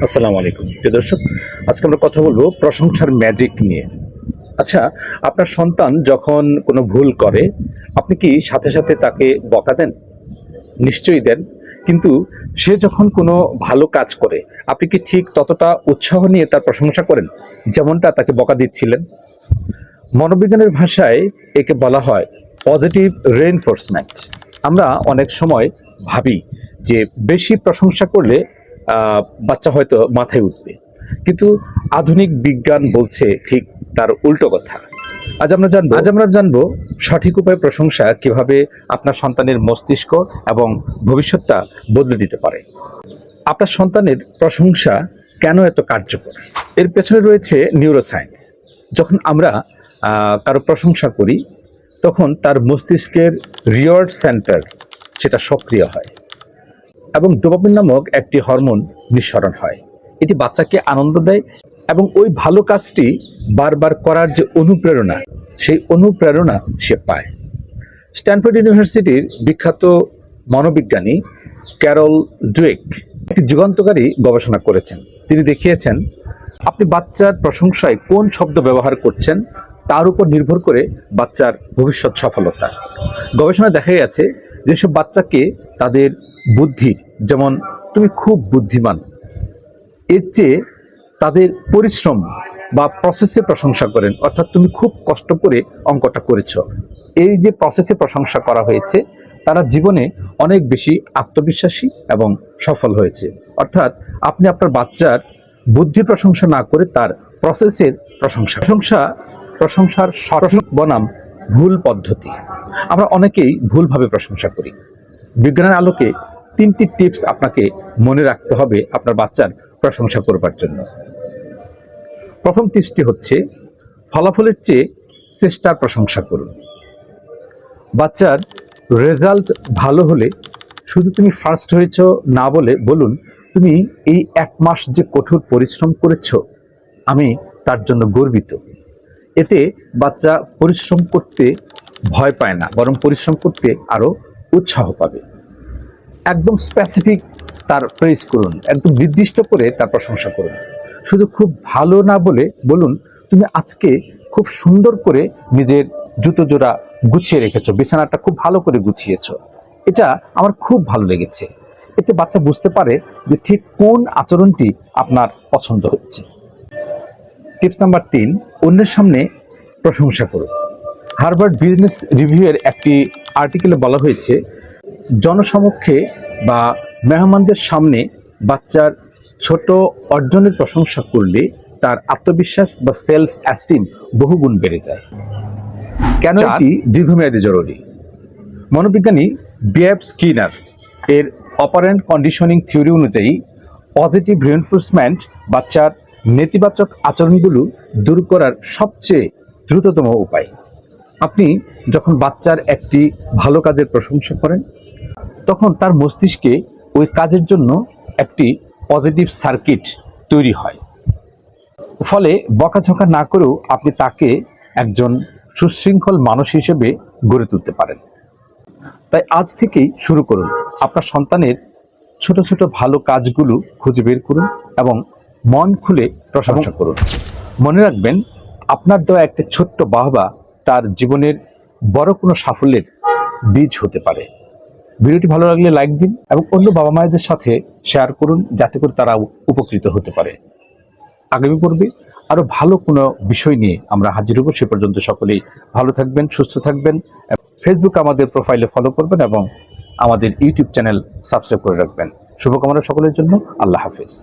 আসসালামু আলাইকুম প্রিয় দর্শক, আজকে আমরা কথা বলবো প্রশংসার ম্যাজিক নিয়ে। আচ্ছা, আপনার সন্তান যখন কোনো ভুল করে আপনি কি সাথে সাথে তাকে বকা দেন? নিশ্চয়ই দেন। কিন্তু সে যখন কোনো ভালো কাজ করে আপনি কি ঠিক ততটা উৎসাহ নিয়ে তার প্রশংসা করেন যেমনটা তাকে বকা দিচ্ছিলেন? মনোবিজ্ঞানের ভাষায় একে বলা হয় পজিটিভ রেইনফোর্সমেন্ট। আমরা অনেক সময় ভাবি যে বেশি প্রশংসা করলে বাচ্চা হয়তো মাথায় উঠবে, কিন্তু আধুনিক বিজ্ঞান বলছে ঠিক তার উল্টো কথা। আজ আমরা জানবো সঠিক উপায়ে প্রশংসা কিভাবে আপনার সন্তানের মস্তিষ্ক এবং ভবিষ্যৎটা বদলে দিতে পারে। আপনার সন্তানের প্রশংসা কেন এত কার্যকর, এর পেছনে রয়েছে নিউরোসায়েন্স। যখন আমরা কারো প্রশংসা করি তখন তার মস্তিষ্কের রিওয়ার্ড সেন্টার সেটা সক্রিয় হয় এবং ডোপামিন নামক একটি হরমোন নিঃসরণ হয়। এটি বাচ্চাকে আনন্দ দেয় এবং ওই ভালো কাজটি বারবার করার যে অনুপ্রেরণা, সেই অনুপ্রেরণা সে পায়। স্ট্যানফোর্ড ইউনিভার্সিটির বিখ্যাত মনোবিজ্ঞানী ক্যারল ডুয়েক একটি যুগান্তকারী গবেষণা করেছেন। তিনি দেখিয়েছেন আপনি বাচ্চার প্রশংসায় কোন শব্দ ব্যবহার করছেন তার উপর নির্ভর করে বাচ্চার ভবিষ্যৎ সফলতা। গবেষণায় দেখা গেছে যেসব বাচ্চাকে তাদের বুদ্ধি, যেমন তুমি খুব বুদ্ধিমান, এর চেয়ে তাদের পরিশ্রম বা প্রসেসে প্রশংসা করেন, অর্থাৎ তুমি খুব কষ্ট করে অঙ্কটা করেছ, এই যে প্রসেসে প্রশংসা করা হয়েছে, তারা জীবনে অনেক বেশি আত্মবিশ্বাসী এবং সফল হয়েছে। অর্থাৎ আপনি আপনার বাচ্চার বুদ্ধির প্রশংসা না করে তার প্রসেসের প্রশংসার সঠিক বনাম ভুল পদ্ধতি। আমরা অনেকেই ভুলভাবে প্রশংসা করি। বিজ্ঞানের আলোকে 3টি টিপস আপনাকে মনে রাখতে হবে আপনার বাচ্চার প্রশংসা করবার জন্য। প্রথম টিপসটি হচ্ছে ফলাফলের চেয়ে চেষ্টার প্রশংসা করুন। বাচ্চার রেজাল্ট ভালো হলে শুধু তুমি ফার্স্ট হয়েছ না বলে বলুন, তুমি এই 1 মাস যে কঠোর পরিশ্রম করেছ আমি তার জন্য গর্বিত। এতে বাচ্চা পরিশ্রম করতে ভয় পায় না, বরং পরিশ্রম করতে আরও উৎসাহ পাবে। একদম স্পেসিফিক তার প্রেজ করুন, একদম নির্দিষ্ট করে তার প্রশংসা করুন। শুধু খুব ভালো না বলে বলুন, তুমি আজকে খুব সুন্দর করে নিজের জুতো জোড়া গুছিয়ে রেখেছো, বিছানাটা খুব ভালো করে গুছিয়েছো, এটা আমার খুব ভালো লেগেছে। এতে বাচ্চা বুঝতে পারে যে ঠিক কোন আচরণটি আপনার পছন্দ হচ্ছে। টিপস নাম্বার 3, অন্যের সামনে প্রশংসা করুন। হার্ভার্ড বিজনেস রিভিউয়ের একটি আর্টিকেলে বলা হয়েছে জনসমক্ষে বা মেহমানদের সামনে বাচ্চার ছোট অর্জনের প্রশংসা করলে তার আত্মবিশ্বাস বা সেলফ অ্যাস্টিম বহুগুণ বেড়ে যায়। কেন এটি দীর্ঘমেয়াদী জরুরি? মনোবিজ্ঞানী বিএফ স্কিনার এর অপারেন্ট কন্ডিশনিং থিওরি অনুযায়ী পজিটিভ রিইনফোর্সমেন্ট বাচ্চার নেতিবাচক আচরণগুলো দূর করার সবচেয়ে দ্রুততম উপায়। আপনি যখন বাচ্চার একটি ভালো কাজের প্রশংসা করেন তখন তার মস্তিষ্কে ওই কাজের জন্য একটি পজিটিভ সার্কিট তৈরি হয়। ফলে বকাঝকা না করেও আপনি তাকে একজন সুশৃঙ্খল মানুষ হিসেবে গড়ে তুলতে পারেন। তাই আজ থেকেই শুরু করুন। আপনার সন্তানের ছোট ছোট ভালো কাজগুলো খুঁজে বের করুন এবং মন খুলে প্রশংসা করুন। মনে রাখবেন, আপনার দেওয়া একটা ছোট্ট বাহবা তার জীবনের বড় কোনো সাফল্যের বীজ হতে পারে। ভিডিওটি ভালো লাগলে লাইক দিন এবং অন্য বাবা মায়েদের সাথে শেয়ার করুন, যাতে করে তারা উপকৃত হতে পারে। আগামী পর্বে আরও ভালো কোনো বিষয় নিয়ে আমরা হাজির হব। সে পর্যন্ত সকলেই ভালো থাকবেন, সুস্থ থাকবেন। ফেসবুকে আমাদের প্রোফাইলে ফলো করবেন এবং আমাদের ইউটিউব চ্যানেল সাবস্ক্রাইব করে রাখবেন। শুভকামনা সকলের জন্য। আল্লাহ হাফেজ।